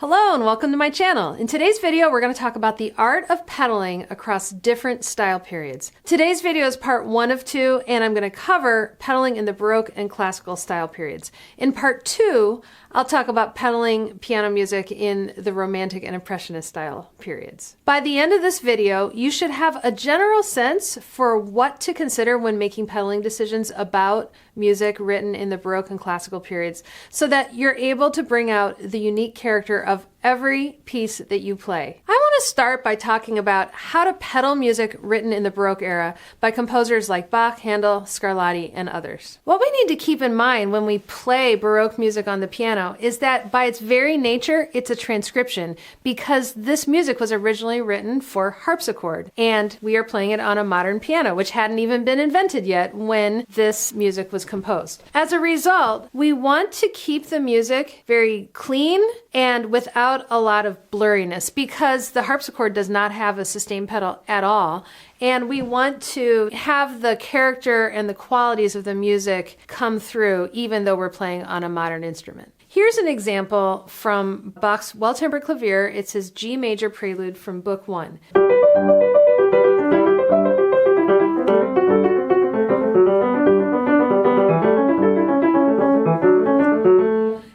Hello and welcome to my channel. In today's video, we're going to talk about the art of pedaling across different style periods. Today's video is part 1 of 2, and I'm going to cover pedaling in the Baroque and classical style periods. In part 2, I'll talk about pedaling piano music in the Romantic and Impressionist style periods. By the end of this video, you should have a general sense for what to consider when making pedaling decisions about music written in the Baroque and classical periods, so that you're able to bring out the unique character of every piece that you play. I want to start by talking about how to pedal music written in the Baroque era by composers like Bach, Handel, Scarlatti, and others. What we need to keep in mind when we play Baroque music on the piano is that by its very nature, it's a transcription, because this music was originally written for harpsichord, and we are playing it on a modern piano, which hadn't even been invented yet when this music was composed. As a result, we want to keep the music very clean and without a lot of blurriness, because the harpsichord does not have a sustain pedal at all, and we want to have the character and the qualities of the music come through even though we're playing on a modern instrument. Here's an example from Bach's Well-Tempered Clavier. It's his G major prelude from Book 1.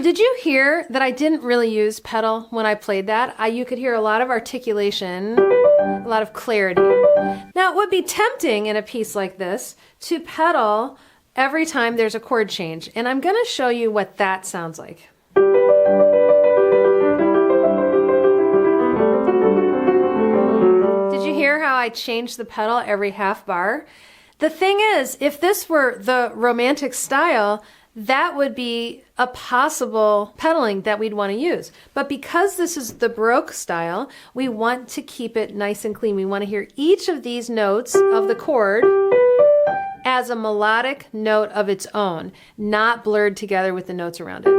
Did you hear that I didn't really use pedal when I played that? You could hear a lot of articulation, a lot of clarity. Now, it would be tempting in a piece like this to pedal every time there's a chord change, and I'm going to show you what that sounds like. Did you hear how I changed the pedal every half bar? The thing is, if this were the Romantic style, that would be a possible pedaling that we'd want to use. But because this is the Baroque style, we want to keep it nice and clean. We want to hear each of these notes of the chord as a melodic note of its own, not blurred together with the notes around it.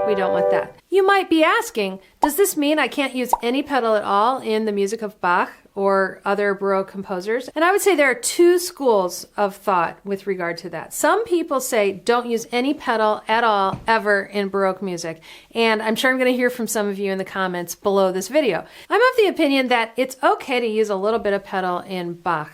We don't want that. You might be asking, does this mean I can't use any pedal at all in the music of Bach or other Baroque composers? And I would say there are two schools of thought with regard to that. Some people say don't use any pedal at all ever in Baroque music. And I'm sure I'm going to hear from some of you in the comments below this video. I'm of the opinion that it's okay to use a little bit of pedal in Bach,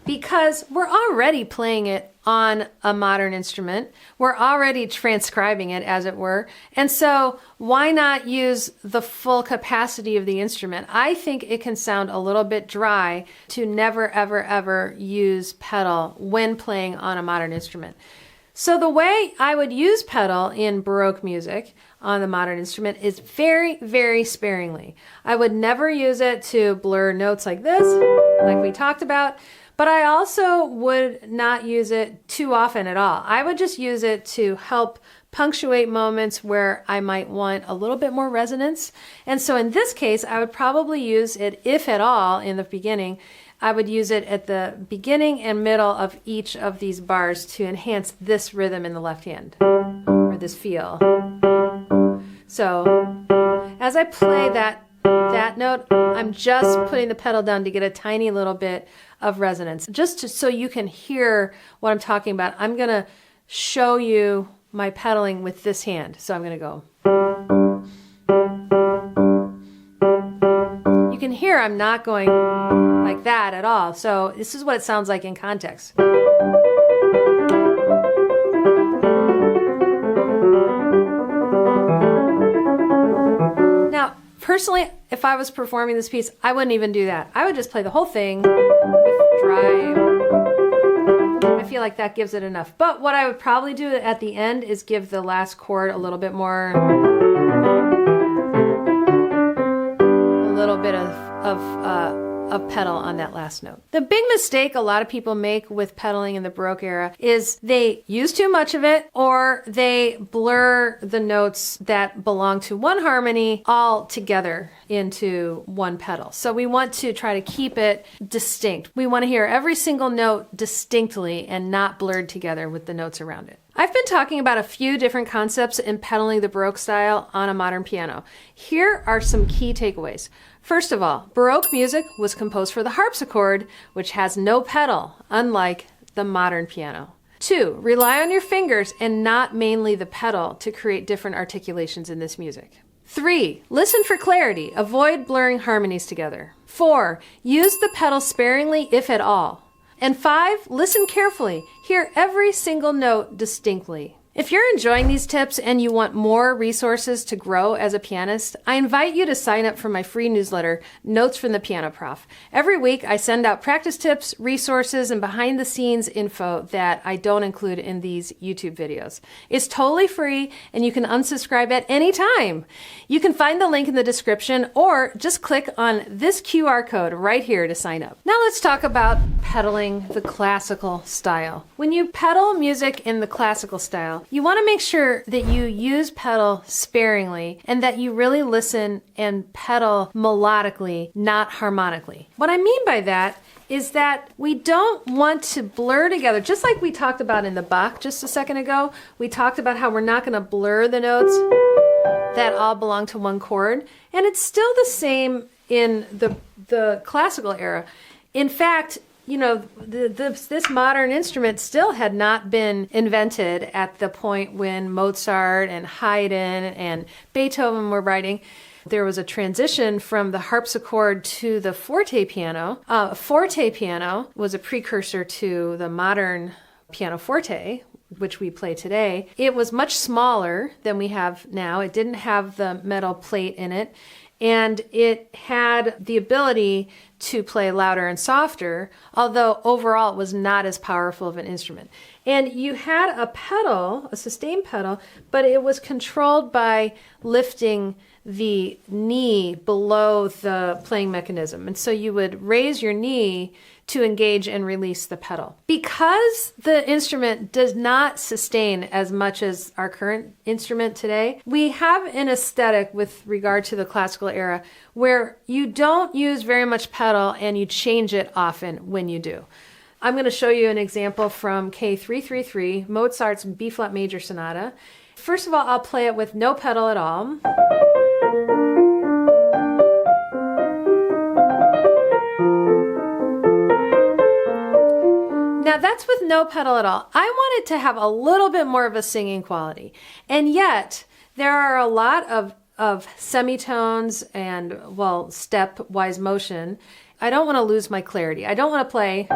because we're already playing it on a modern instrument. We're already transcribing it, as it were. And so why not use the full capacity of the instrument? I think it can sound a little bit dry to never, ever, ever use pedal when playing on a modern instrument. So the way I would use pedal in Baroque music on the modern instrument is very, very sparingly. I would never use it to blur notes like this, like we talked about. But I also would not use it too often at all. I would just use it to help punctuate moments where I might want a little bit more resonance. And so in this case, I would probably use it, if at all, in the beginning. I would use it at the beginning and middle of each of these bars to enhance this rhythm in the left hand, or this feel. So as I play that note, I'm just putting the pedal down to get a tiny little bit of resonance, so you can hear what I'm talking about. I'm going to show you my pedaling with this hand. So I'm going to go. You can hear I'm not going like that at all. So this is what it sounds like in context. Now, personally, if I was performing this piece, I wouldn't even do that. I would just play the whole thing with dry. I feel like that gives it enough. But what I would probably do at the end is give the last chord a little bit of pedal on that last note. The big mistake a lot of people make with pedaling in the Baroque era is they use too much of it, or they blur the notes that belong to one harmony all together into one pedal. So we want to try to keep it distinct. We want to hear every single note distinctly and not blurred together with the notes around it. I've been talking about a few different concepts in pedaling the Baroque style on a modern piano. Here are some key takeaways. First of all, Baroque music was composed for the harpsichord, which has no pedal, unlike the modern piano. 2, rely on your fingers and not mainly the pedal to create different articulations in this music. 3. Listen for clarity. Avoid blurring harmonies together. 4. Use the pedal sparingly, if at all. And 5. Listen carefully. Hear every single note distinctly. If you're enjoying these tips and you want more resources to grow as a pianist, I invite you to sign up for my free newsletter, Notes from the Piano Prof. Every week, I send out practice tips, resources, and behind-the-scenes info that I don't include in these YouTube videos. It's totally free, and you can unsubscribe at any time. You can find the link in the description, or just click on this QR code right here to sign up. Now let's talk about pedaling the classical style. When you pedal music in the classical style, you want to make sure that you use pedal sparingly and that you really listen and pedal melodically, not harmonically. What I mean by that is that we don't want to blur together, just like we talked about in the Bach just a second ago. We talked about how we're not going to blur the notes that all belong to one chord, and it's still the same in the classical era. In fact, you know, this modern instrument still had not been invented at the point when Mozart and Haydn and Beethoven were writing. There was a transition from the harpsichord to the fortepiano. Fortepiano was a precursor to the modern pianoforte, which we play today. It was much smaller than we have now. It didn't have the metal plate in it, and it had the ability to play louder and softer, although overall it was not as powerful of an instrument. And you had a pedal, a sustain pedal, but it was controlled by lifting the knee below the playing mechanism. And so you would raise your knee to engage and release the pedal. Because the instrument does not sustain as much as our current instrument today, we have an aesthetic with regard to the classical era where you don't use very much pedal and you change it often when you do. I'm going to show you an example from K.333, Mozart's B-flat major sonata. First of all, I'll play it with no pedal at all. Now that's with no pedal at all. I want it to have a little bit more of a singing quality. And yet, there are a lot of semitones and, well, stepwise motion. I don't want to lose my clarity. I don't want to play.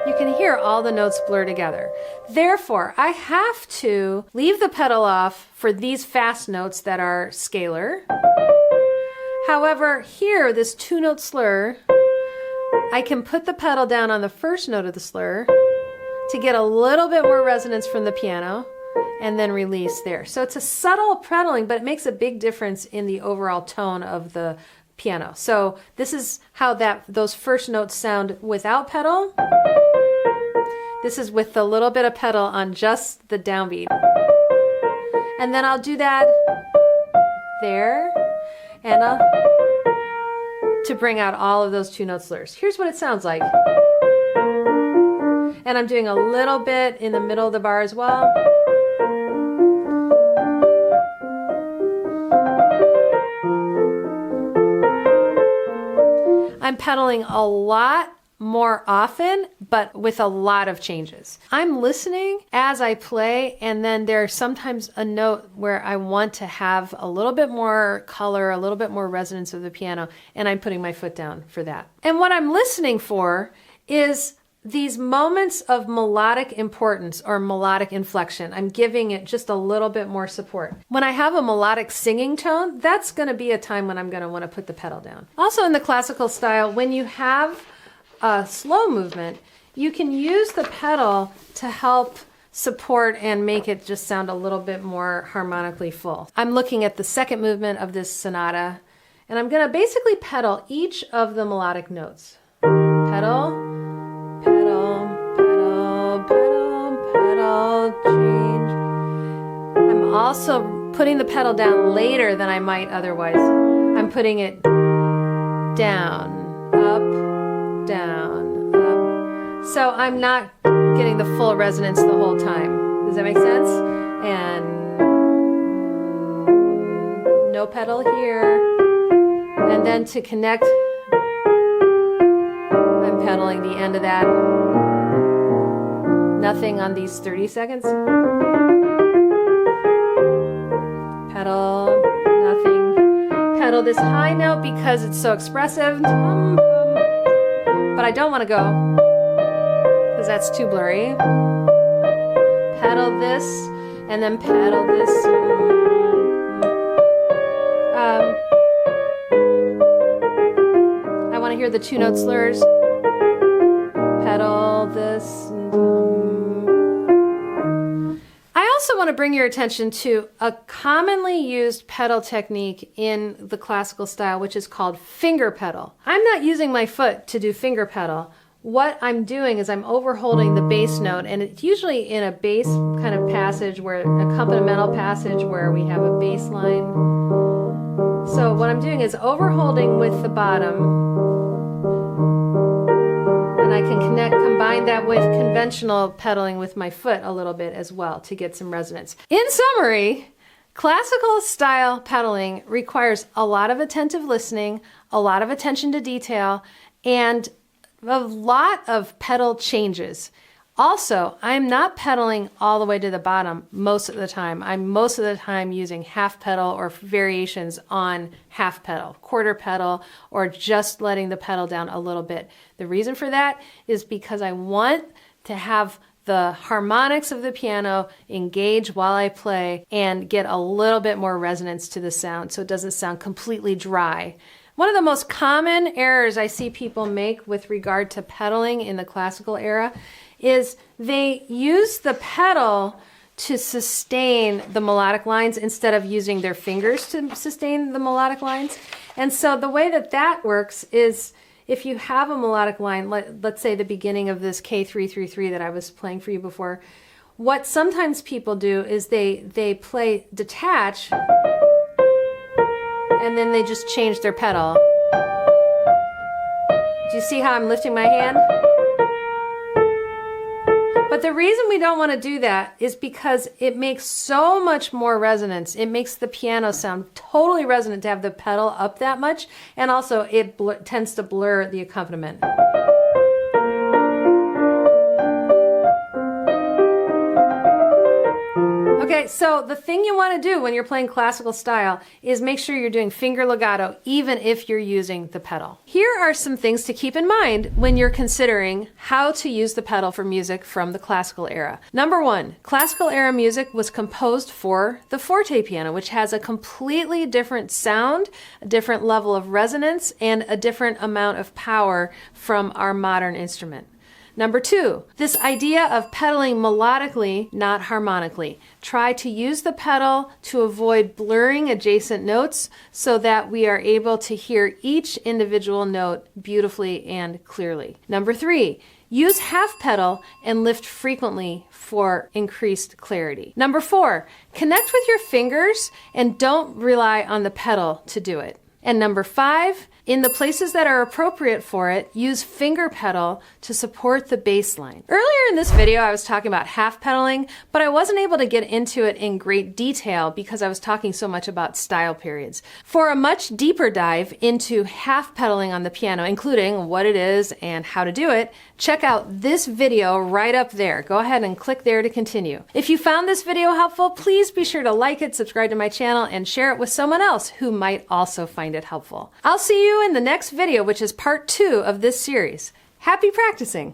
You can hear all the notes blur together. Therefore, I have to leave the pedal off for these fast notes that are scalar. However, here, this two-note slur, I can put the pedal down on the first note of the slur to get a little bit more resonance from the piano and then release there. So it's a subtle pedaling, but it makes a big difference in the overall tone of the piano. So this is how those first notes sound without pedal. This is with the little bit of pedal on just the downbeat. And then I'll do that there and to bring out all of those two-note slurs. Here's what it sounds like. And I'm doing a little bit in the middle of the bar as well. I'm pedaling a lot more often, but with a lot of changes. I'm listening as I play, and then there's sometimes a note where I want to have a little bit more color, a little bit more resonance of the piano, and I'm putting my foot down for that. And what I'm listening for is these moments of melodic importance or melodic inflection. I'm giving it just a little bit more support. When I have a melodic singing tone, that's going to be a time when I'm going to want to put the pedal down. Also in the classical style, when you have a slow movement, you can use the pedal to help support and make it just sound a little bit more harmonically full. I'm looking at the second movement of this sonata, and I'm going to basically pedal each of the melodic notes. Pedal, pedal, pedal, pedal, pedal, change. I'm also putting the pedal down later than I might otherwise. I'm putting it down, up, down, up. So I'm not getting the full resonance the whole time. Does that make sense? And no pedal here. And then to connect, I'm pedaling the end of that. Nothing on these 30 seconds. Pedal, pedal this high note because it's so expressive. But I don't want to go because that's too blurry. Pedal this and then pedal this. I want to hear the two note slurs. Pedal this. I also want to bring your attention to a commonly used pedal technique in the classical style, which is called finger pedal. I'm not using my foot to do finger pedal. What I'm doing is I'm overholding the bass note, and it's usually in a bass kind of passage, where accompanimental passage where we have a bass line. So what I'm doing is overholding with the bottom, and I can combine that with conventional pedaling with my foot a little bit as well to get some resonance. In summary, classical style pedaling requires a lot of attentive listening, a lot of attention to detail, and a lot of pedal changes. Also, I'm not pedaling all the way to the bottom most of the time. I'm most of the time using half pedal or variations on half pedal, quarter pedal, or just letting the pedal down a little bit. The reason for that is because I want to have the harmonics of the piano engage while I play and get a little bit more resonance to the sound so it doesn't sound completely dry. One of the most common errors I see people make with regard to pedaling in the classical era is they use the pedal to sustain the melodic lines instead of using their fingers to sustain the melodic lines. And so the way that that works is, if you have a melodic line, let's say the beginning of this K.333 that I was playing for you before, what sometimes people do is they play detach, and then they just change their pedal. Do you see how I'm lifting my hand? But the reason we don't want to do that is because it makes so much more resonance. It makes the piano sound totally resonant to have the pedal up that much, and also it tends to blur the accompaniment. Okay, so the thing you want to do when you're playing classical style is make sure you're doing finger legato even if you're using the pedal. Here are some things to keep in mind when you're considering how to use the pedal for music from the classical era. Number one, classical era music was composed for the fortepiano, which has a completely different sound, a different level of resonance, and a different amount of power from our modern instrument. Number two, this idea of pedaling melodically, not harmonically. Try to use the pedal to avoid blurring adjacent notes so that we are able to hear each individual note beautifully and clearly. Number three, use half pedal and lift frequently for increased clarity. Number four, connect with your fingers and don't rely on the pedal to do it. And number five, in the places that are appropriate for it, use finger pedal to support the bass line. Earlier in this video, I was talking about half pedaling, but I wasn't able to get into it in great detail because I was talking so much about style periods. For a much deeper dive into half pedaling on the piano, including what it is and how to do it, check out this video right up there. Go ahead and click there to continue. If you found this video helpful, please be sure to like it, subscribe to my channel, and share it with someone else who might also find it helpful. I'll see you in the next video, which is part 2 of this series. Happy practicing!